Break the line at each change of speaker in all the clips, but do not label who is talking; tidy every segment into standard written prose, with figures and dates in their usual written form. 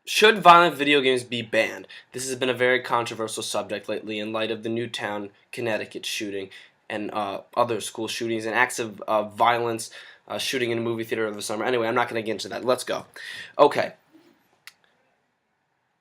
Should violent video games be banned? This has been a very controversial subject lately in light of the Newtown, Connecticut shooting and other school shootings and acts of violence, shooting in a movie theater over the summer. Anyway, I'm not going to get into that. Let's go. Okay.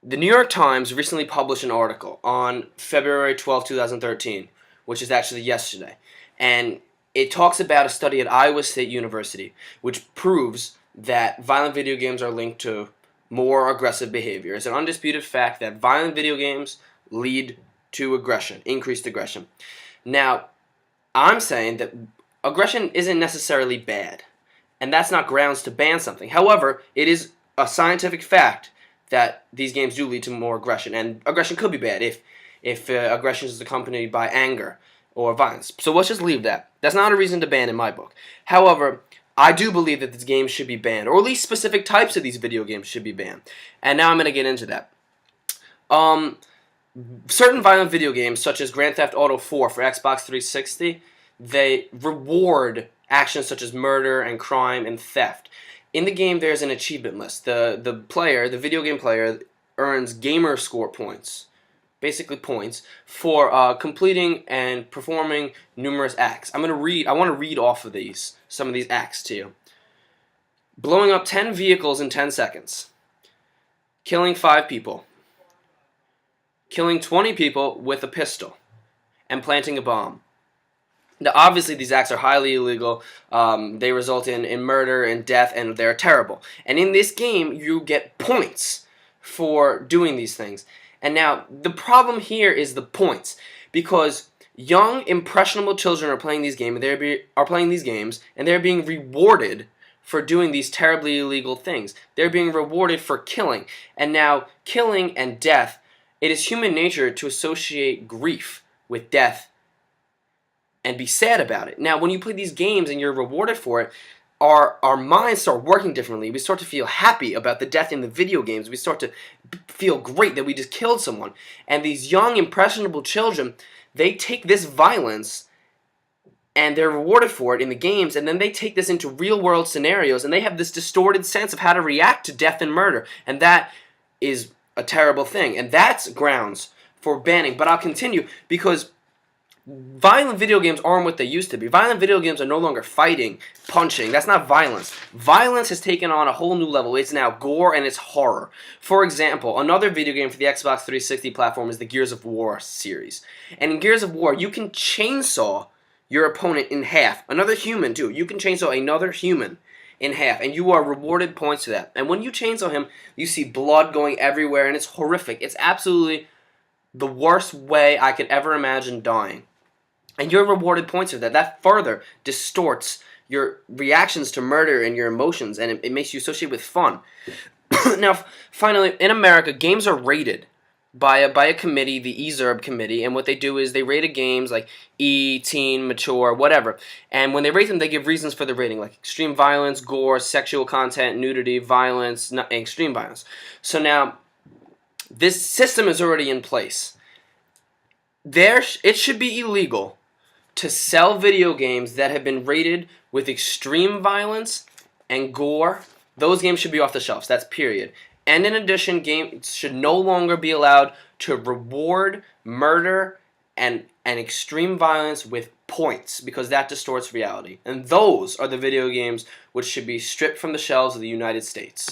The New York Times recently published an article on February 12, 2013, which is actually yesterday. And it talks about a study at Iowa State University, which proves that violent video games are linked to more aggressive behavior. It's an undisputed fact that violent video games lead to aggression, increased aggression. Now, I'm saying that aggression isn't necessarily bad, and that's not grounds to ban something. However, it is a scientific fact that these games do lead to more aggression, and aggression could be bad if aggression is accompanied by anger or violence. So let's just leave that. That's not a reason to ban in my book. However, I do believe that these games should be banned, or at least specific types of these video games should be banned. And now I'm going to get into that. Certain violent video games, such as Grand Theft Auto 4 for Xbox 360, they reward actions such as murder and crime and theft. In the game, there's an achievement list. The video game player, earns gamer score points, basically points, for completing and performing numerous acts. I want to read off of some of these acts to you. Blowing up 10 vehicles in 10 seconds. Killing 5 people. Killing 20 people with a pistol. And planting a bomb. Now, obviously, these acts are highly illegal. They result in murder and death, and they're terrible. And in this game, you get points for doing these things. And now, the problem here is the points, because young, impressionable children are playing these games, and they're being rewarded for doing these terribly illegal things. They're being rewarded for killing. And now, killing and death, it is human nature to associate grief with death and be sad about it. Now, when you play these games and you're rewarded for it, our minds start working differently. We start to feel happy about the death in the video games. We start to feel great that we just killed someone. And these young, impressionable children, they take this violence and they're rewarded for it in the games, and then they take this into real-world scenarios, and they have this distorted sense of how to react to death and murder. And that is a terrible thing. And that's grounds for banning. But I'll continue, because violent video games aren't what they used to be. Violent video games are no longer fighting, punching. That's not violence. Violence has taken on a whole new level. It's now gore and it's horror. For example, another video game for the Xbox 360 platform is the Gears of War series. And in Gears of War, you can chainsaw your opponent in half. Another human, too. You can chainsaw another human in half, and you are rewarded points for that. And when you chainsaw him, you see blood going everywhere, and it's horrific. It's absolutely the worst way I could ever imagine dying. And you're rewarded points for that. That further distorts your reactions to murder and your emotions, and it makes you associate with fun. Now, finally, in America, games are rated by a committee, the ESERB committee, and what they do is they rate games like E, teen, mature, whatever. And when they rate them, they give reasons for the rating, like extreme violence, gore, sexual content, nudity, violence, extreme violence. So now, this system is already in place. It should be illegal to sell video games that have been rated with extreme violence and gore. Those games should be off the shelves. That's period. And in addition, games should no longer be allowed to reward murder and extreme violence with points, because that distorts reality. And those are the video games which should be stripped from the shelves of the United States.